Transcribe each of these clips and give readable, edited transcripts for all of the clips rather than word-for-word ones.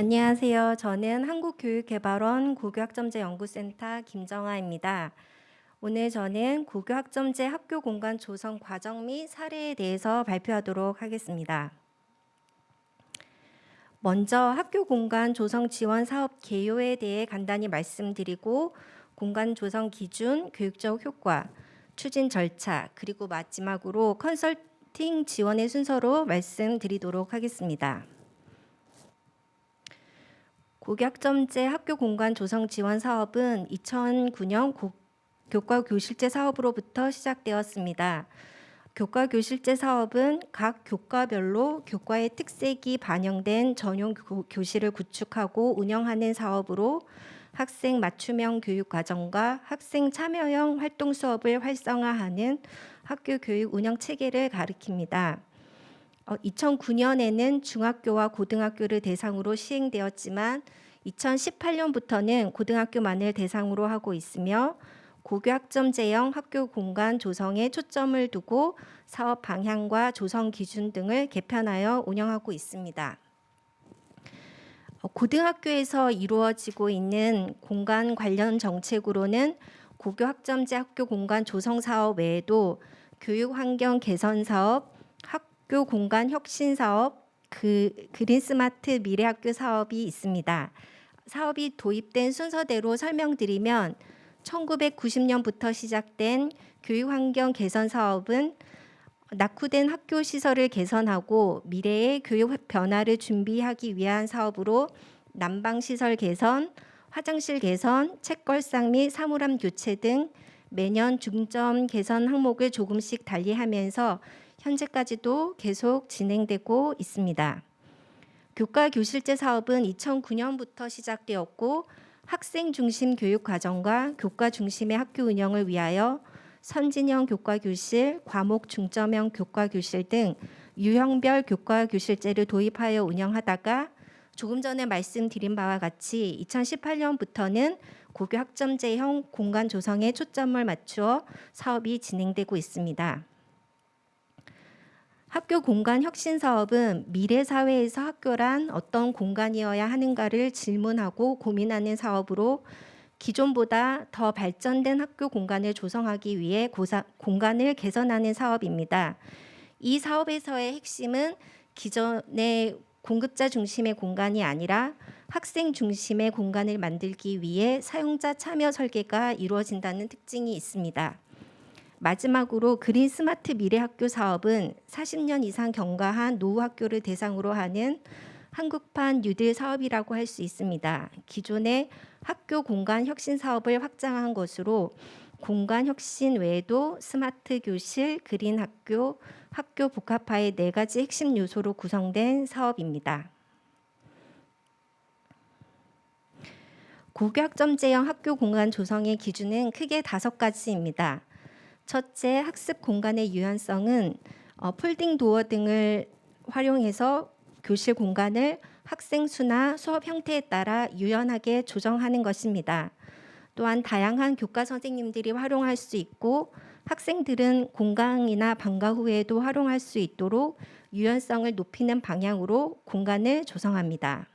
안녕하세요. 저는 한국교육개발원 고교학점제연구센터 김정아입니다. 오늘 저는 고교학점제 학교 공간 조성 과정 및 사례에 대해서 발표하도록 하겠습니다. 먼저 학교 공간 조성 지원 사업 개요에 대해 간단히 말씀드리고 공간 조성 기준, 교육적 효과, 추진 절차, 그리고 마지막으로 컨설팅 지원의 순서로 말씀드리도록 하겠습니다. 고교학점제 학교 공간 조성 지원 사업은 2009년 교과교실제 사업으로부터 시작되었습니다. 교과교실제 사업은 각 교과별로 교과의 특색이 반영된 전용 교실을 구축하고 운영하는 사업으로 학생 맞춤형 교육 과정과 학생 참여형 활동 수업을 활성화하는 학교 교육 운영 체계를 가리킵니다. 2009년에는 중학교와 고등학교를 대상으로 시행되었지만 2018년부터는 고등학교만을 대상으로 하고 있으며 고교학점제형 학교 공간 조성에 초점을 두고 사업 방향과 조성 기준 등을 개편하여 운영하고 있습니다. 고등학교에서 이루어지고 있는 공간 관련 정책으로는 고교학점제 학교 공간 조성 사업 외에도 교육 환경 개선 사업, 학교 공간 혁신 사업, 그린 스마트 미래 학교 사업이 있습니다. 사업이 도입된 순서대로 설명드리면 1990년부터 시작된 교육 환경 개선 사업은 낙후된 학교 시설을 개선하고 미래의 교육 변화를 준비하기 위한 사업으로 난방 시설 개선, 화장실 개선, 책걸상 및 사물함 교체 등 매년 중점 개선 항목을 조금씩 달리하면서 현재까지도 계속 진행되고 있습니다. 교과교실제 사업은 2009년부터 시작되었고 학생 중심 교육 과정과 교과 중심의 학교 운영을 위하여 선진형 교과교실, 과목 중점형 교과교실 등 유형별 교과교실제를 도입하여 운영하다가 조금 전에 말씀드린 바와 같이 2018년부터는 고교학점제형 공간 조성에 초점을 맞추어 사업이 진행되고 있습니다. 학교 공간 혁신 사업은 미래 사회에서 학교란 어떤 공간이어야 하는가를 질문하고 고민하는 사업으로 기존보다 더 발전된 학교 공간을 조성하기 위해 공간을 개선하는 사업입니다. 이 사업에서의 핵심은 기존의 공급자 중심의 공간이 아니라 학생 중심의 공간을 만들기 위해 사용자 참여 설계가 이루어진다는 특징이 있습니다. 마지막으로 그린 스마트 미래 학교 사업은 40년 이상 경과한 노후 학교를 대상으로 하는 한국판 뉴딜 사업이라고 할 수 있습니다. 기존의 학교 공간 혁신 사업을 확장한 것으로 공간 혁신 외에도 스마트 교실, 그린 학교, 학교 복합화의 4가지 핵심 요소로 구성된 사업입니다. 고교학점제형 학교 공간 조성의 기준은 크게 5가지입니다. 첫째, 학습 공간의 유연성은 폴딩 도어 등을 활용해서 교실 공간을 학생 수나 수업 형태에 따라 유연하게 조정하는 것입니다. 또한 다양한 교과 선생님들이 활용할 수 있고 학생들은 공강이나 방과 후에도 활용할 수 있도록 유연성을 높이는 방향으로 공간을 조성합니다.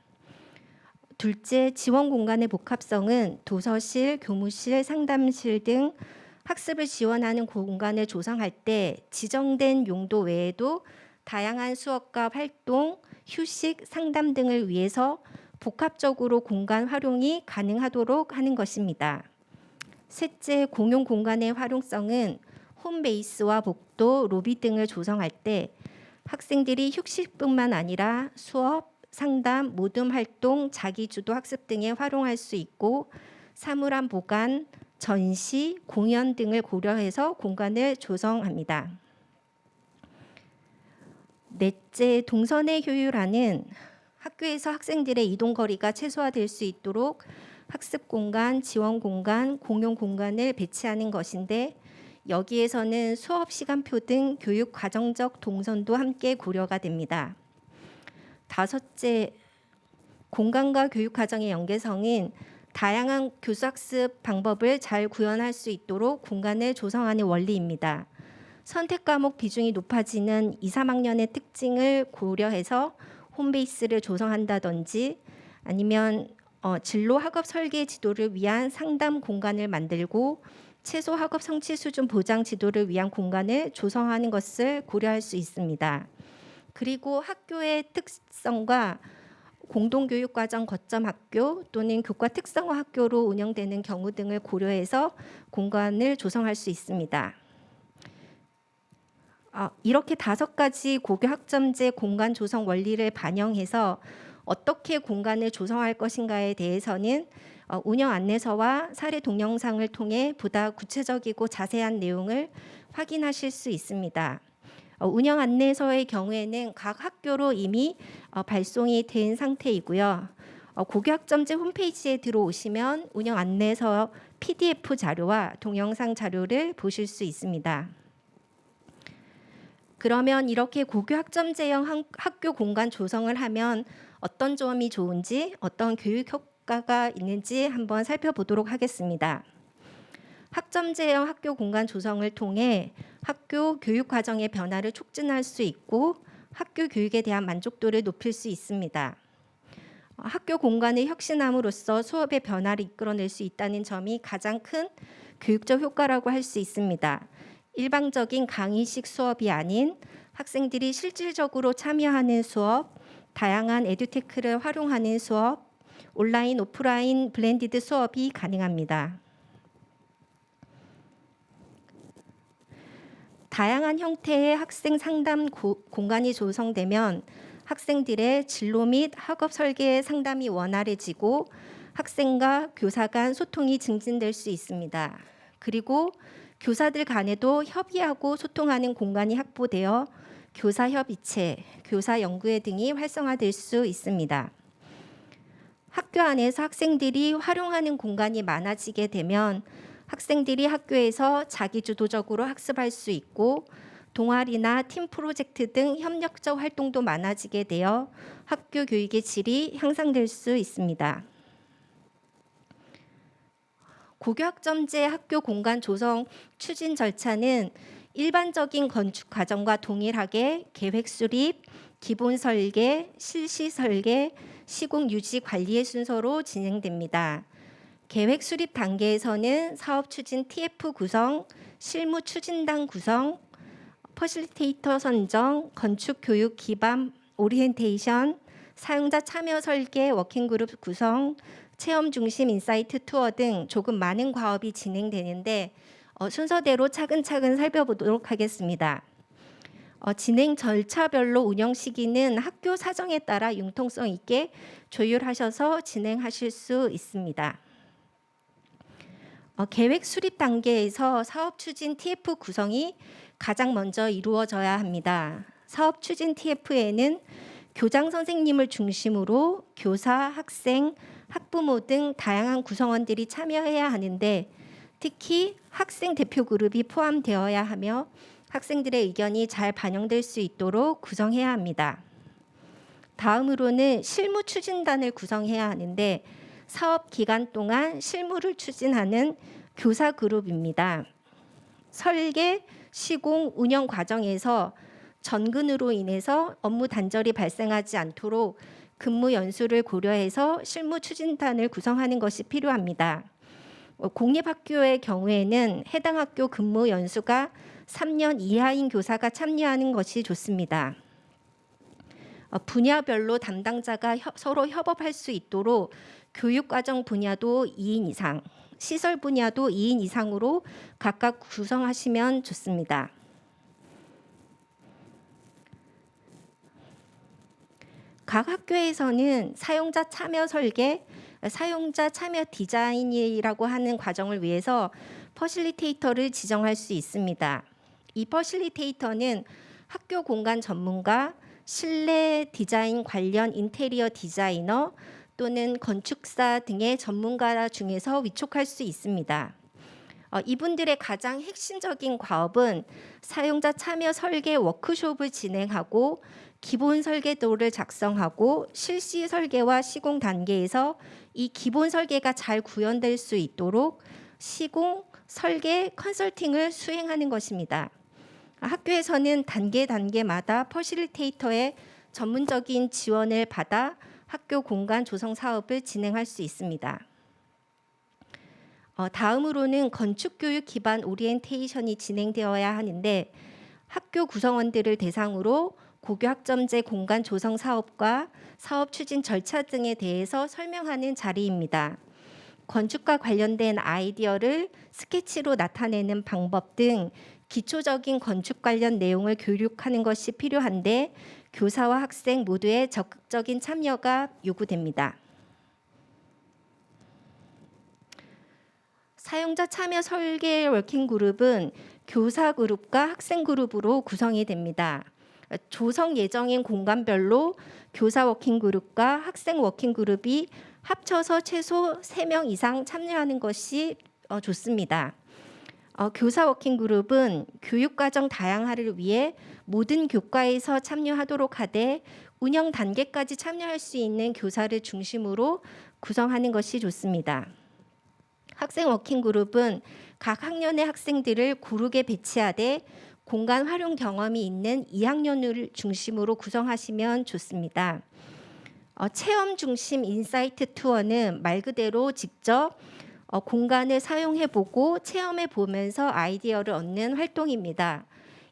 둘째, 지원 공간의 복합성은 도서실, 교무실, 상담실 등 학습을 지원하는 공간을 조성할 때 지정된 용도 외에도 다양한 수업과 활동, 휴식, 상담 등을 위해서 복합적으로 공간 활용이 가능하도록 하는 것입니다. 셋째, 공용 공간의 활용성은 홈베이스와 복도, 로비 등을 조성할 때 학생들이 휴식뿐만 아니라 수업, 상담, 모둠 활동, 자기주도 학습 등에 활용할 수 있고 사물함 보관, 전시, 공연 등을 고려해서 공간을 조성합니다. 넷째, 동선의 효율화는 학교에서 학생들의 이동 거리가 최소화될 수 있도록 학습 공간, 지원 공간, 공용 공간을 배치하는 것인데 여기에서는 수업 시간표 등 교육 과정적 동선도 함께 고려가 됩니다. 다섯째, 공간과 교육 과정의 연계성은 다양한 교수학습 방법을 잘 구현할 수 있도록 공간을 조성하는 원리입니다. 선택 과목 비중이 높아지는 2, 3학년의 특징을 고려해서 홈베이스를 조성한다든지 아니면 진로 학업 설계 지도를 위한 상담 공간을 만들고 최소 학업 성취 수준 보장 지도를 위한 공간을 조성하는 것을 고려할 수 있습니다. 그리고 학교의 특성과 공동교육과정 거점 학교 또는 교과 특성화 학교로 운영되는 경우 등을 고려해서 공간을 조성할 수 있습니다. 이렇게 5가지 고교 학점제 공간 조성 원리를 반영해서 어떻게 공간을 조성할 것인가에 대해서는 운영 안내서와 사례 동영상을 통해 보다 구체적이고 자세한 내용을 확인하실 수 있습니다. 운영 안내서의 경우에는 각 학교로 이미 발송이 된 상태이고요. 고교 학점제 홈페이지에 들어오시면 운영 안내서 PDF 자료와 동영상 자료를 보실 수 있습니다. 그러면 이렇게 고교 학점제형 학교 공간 조성을 하면 어떤 점이 좋은지, 어떤 교육 효과가 있는지 한번 살펴보도록 하겠습니다. 학점제형 학교 공간 조성을 통해 학교 교육 과정의 변화를 촉진할 수 있고 학교 교육에 대한 만족도를 높일 수 있습니다. 학교 공간을 혁신함으로써 수업의 변화를 이끌어낼 수 있다는 점이 가장 큰 교육적 효과라고 할 수 있습니다. 일방적인 강의식 수업이 아닌 학생들이 실질적으로 참여하는 수업, 다양한 에듀테크를 활용하는 수업, 온라인, 오프라인 블렌디드 수업이 가능합니다. 다양한 형태의 학생 상담 공간이 조성되면 학생들의 진로 및 학업 설계 상담이 원활해지고 학생과 교사 간 소통이 증진될 수 있습니다. 그리고 교사들 간에도 협의하고 소통하는 공간이 확보되어 교사 협의체, 교사 연구회 등이 활성화될 수 있습니다. 학교 안에서 학생들이 활용하는 공간이 많아지게 되면 학생들이 학교에서 자기주도적으로 학습할 수 있고 동아리나 팀 프로젝트 등 협력적 활동도 많아지게 되어 학교 교육의 질이 향상될 수 있습니다. 고교 학점제 학교 공간 조성 추진 절차는 일반적인 건축 과정과 동일하게 계획 수립, 기본 설계, 실시 설계, 시공 유지 관리의 순서로 진행됩니다. 계획 수립 단계에서는 사업 추진 TF 구성, 실무 추진단 구성, 퍼실리테이터 선정, 건축 교육 기반 오리엔테이션, 사용자 참여 설계 워킹그룹 구성, 체험 중심 인사이트 투어 등 조금 많은 과업이 진행되는데 순서대로 차근차근 살펴보도록 하겠습니다. 진행 절차별로 운영 시기는 학교 사정에 따라 융통성 있게 조율하셔서 진행하실 수 있습니다. 계획 수립 단계에서 사업 추진 TF 구성이 가장 먼저 이루어져야 합니다. 사업 추진 TF에는 교장 선생님을 중심으로 교사, 학생, 학부모 등 다양한 구성원들이 참여해야 하는데 특히 학생 대표 그룹이 포함되어야 하며 학생들의 의견이 잘 반영될 수 있도록 구성해야 합니다. 다음으로는 실무 추진단을 구성해야 하는데 사업 기간 동안 실무를 추진하는 교사 그룹입니다. 설계, 시공, 운영 과정에서 전근으로 인해서 업무 단절이 발생하지 않도록 근무 연수를 고려해서 실무 추진단을 구성하는 것이 필요합니다. 공립학교의 경우에는 해당 학교 근무 연수가 3년 이하인 교사가 참여하는 것이 좋습니다. 분야별로 담당자가 서로 협업할 수 있도록 교육과정 분야도 2인 이상, 시설 분야도 2인 이상으로 각각 구성하시면 좋습니다. 각 학교에서는 사용자 참여 설계, 사용자 참여 디자인이라고 하는 과정을 위해서 퍼실리테이터를 지정할 수 있습니다. 이 퍼실리테이터는 학교 공간 전문가, 실내 디자인 관련 인테리어 디자이너 또는 건축사 등의 전문가 중에서 위촉할 수 있습니다. 이분들의 가장 핵심적인 과업은 사용자 참여 설계 워크숍을 진행하고 기본 설계도를 작성하고 실시 설계와 시공 단계에서 이 기본 설계가 잘 구현될 수 있도록 시공, 설계, 컨설팅을 수행하는 것입니다. 학교에서는 단계마다 퍼실리테이터의 전문적인 지원을 받아 학교 공간 조성 사업을 진행할 수 있습니다. 다음으로는 건축교육 기반 오리엔테이션이 진행되어야 하는데 학교 구성원들을 대상으로 고교 학점제 공간 조성 사업과 사업 추진 절차 등에 대해서 설명하는 자리입니다. 건축과 관련된 아이디어를 스케치로 나타내는 방법 등 기초적인 건축 관련 내용을 교육하는 것이 필요한데 교사와 학생 모두의 적극적인 참여가 요구됩니다. 사용자 참여 설계 워킹그룹은 교사 그룹과 학생 그룹으로 구성이 됩니다. 조성 예정인 공간별로 교사 워킹그룹과 학생 워킹그룹이 합쳐서 최소 3명 이상 참여하는 것이 좋습니다. 교사 워킹그룹은 교육과정 다양화를 위해 모든 교과에서 참여하도록 하되 운영 단계까지 참여할 수 있는 교사를 중심으로 구성하는 것이 좋습니다. 학생 워킹그룹은 각 학년의 학생들을 고르게 배치하되 공간 활용 경험이 있는 2학년을 중심으로 구성하시면 좋습니다. 체험 중심 인사이트 투어는 말 그대로 직접 공간을 사용해보고 체험해보면서 아이디어를 얻는 활동입니다.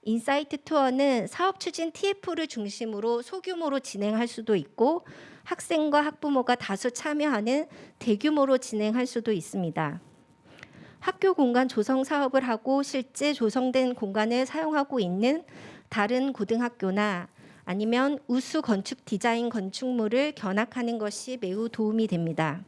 인사이트 투어는 사업 추진 TF를 중심으로 소규모로 진행할 수도 있고 학생과 학부모가 다수 참여하는 대규모로 진행할 수도 있습니다. 학교 공간 조성 사업을 하고 실제 조성된 공간을 사용하고 있는 다른 고등학교나 아니면 우수 건축 디자인 건축물을 견학하는 것이 매우 도움이 됩니다.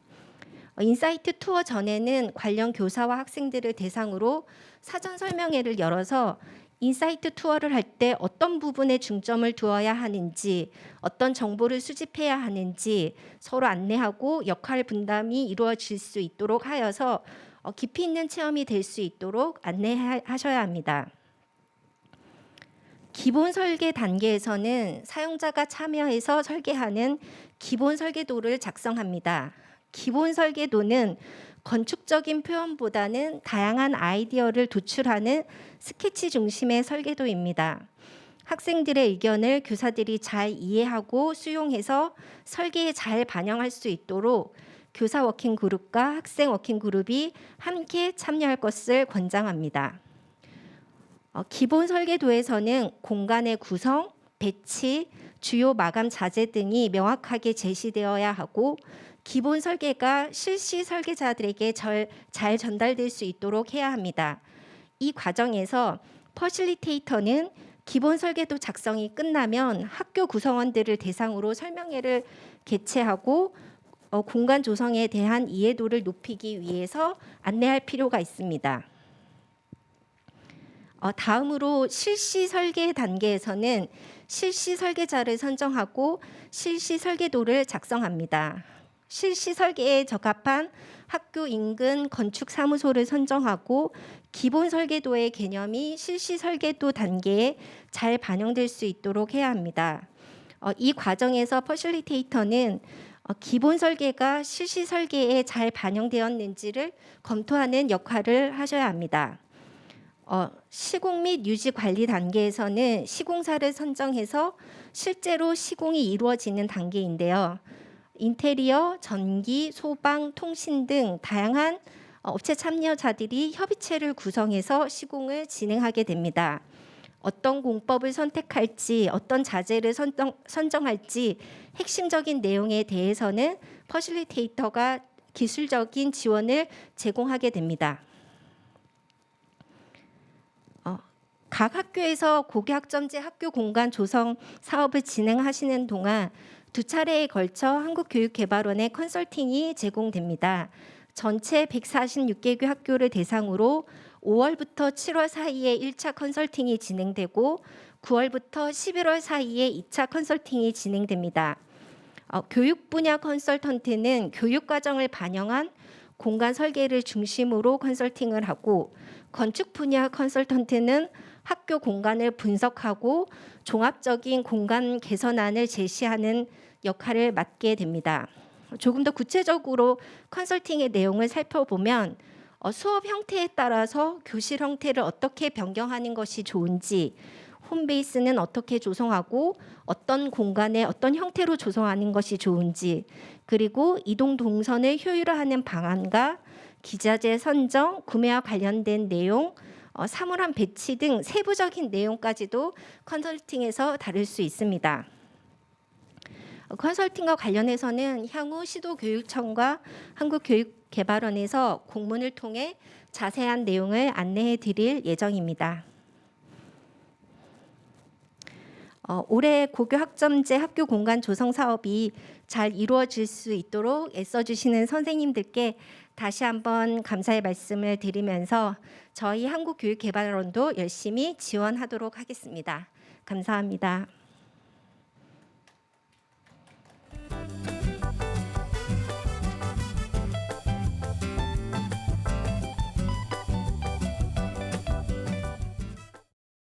인사이트 투어 전에는 관련 교사와 학생들을 대상으로 사전 설명회를 열어서 인사이트 투어를 할 때 어떤 부분에 중점을 두어야 하는지, 어떤 정보를 수집해야 하는지 서로 안내하고 역할 분담이 이루어질 수 있도록 하여서 깊이 있는 체험이 될 수 있도록 안내하셔야 합니다. 기본 설계 단계에서는 사용자가 참여해서 설계하는 기본 설계도를 작성합니다. 기본 설계도는 건축적인 표현보다는 다양한 아이디어를 도출하는 스케치 중심의 설계도입니다. 학생들의 의견을 교사들이 잘 이해하고 수용해서 설계에 잘 반영할 수 있도록 교사 워킹그룹과 학생 워킹그룹이 함께 참여할 것을 권장합니다. 기본 설계도에서는 공간의 구성, 배치, 주요 마감 자재 등이 명확하게 제시되어야 하고 기본 설계가 실시 설계자들에게 잘 전달될 수 있도록 해야 합니다. 이 과정에서 퍼실리테이터는 기본 설계도 작성이 끝나면 학교 구성원들을 대상으로 설명회를 개최하고 공간 조성에 대한 이해도를 높이기 위해서 안내할 필요가 있습니다. 다음으로 실시 설계 단계에서는 실시 설계자를 선정하고 실시 설계도를 작성합니다. 실시 설계에 적합한 학교 인근 건축 사무소를 선정하고 기본 설계도의 개념이 실시 설계도 단계에 잘 반영될 수 있도록 해야 합니다. 이 과정에서 퍼실리테이터는 기본 설계가 실시 설계에 잘 반영되었는지를 검토하는 역할을 하셔야 합니다. 시공 및 유지 관리 단계에서는 시공사를 선정해서 실제로 시공이 이루어지는 단계인데요. 인테리어, 전기, 소방, 통신 등 다양한 업체 참여자들이 협의체를 구성해서 시공을 진행하게 됩니다. 어떤 공법을 선택할지, 어떤 자재를 선정할지 핵심적인 내용에 대해서는 퍼실리테이터가 기술적인 지원을 제공하게 됩니다. 각 학교에서 고교 학점제 학교 공간 조성 사업을 진행하시는 동안 2차례에 걸쳐 한국교육개발원의 컨설팅이 제공됩니다. 전체 146개교 학교를 대상으로 5월부터 7월 사이에 1차 컨설팅이 진행되고 9월부터 11월 사이에 2차 컨설팅이 진행됩니다. 교육 분야 컨설턴트는 교육 과정을 반영한 공간 설계를 중심으로 컨설팅을 하고 건축 분야 컨설턴트는 학교 공간을 분석하고 종합적인 공간 개선안을 제시하는 역할을 맡게 됩니다. 조금 더 구체적으로 컨설팅의 내용을 살펴보면 수업 형태에 따라서 교실 형태를 어떻게 변경하는 것이 좋은지 홈베이스는 어떻게 조성하고 어떤 공간에 어떤 형태로 조성하는 것이 좋은지, 그리고 이동 동선을 효율화하는 방안과 기자재 선정, 구매와 관련된 내용, 사물함 배치 등 세부적인 내용까지도 컨설팅에서 다룰 수 있습니다. 컨설팅과 관련해서는 향후 시도교육청과 한국교육개발원에서 공문을 통해 자세한 내용을 안내해 드릴 예정입니다. 올해 고교 학점제 학교 공간 조성 사업이 잘 이루어질 수 있도록 애써주시는 선생님들께 다시 한번 감사의 말씀을 드리면서 저희 한국교육개발원도 열심히 지원하도록 하겠습니다. 감사합니다.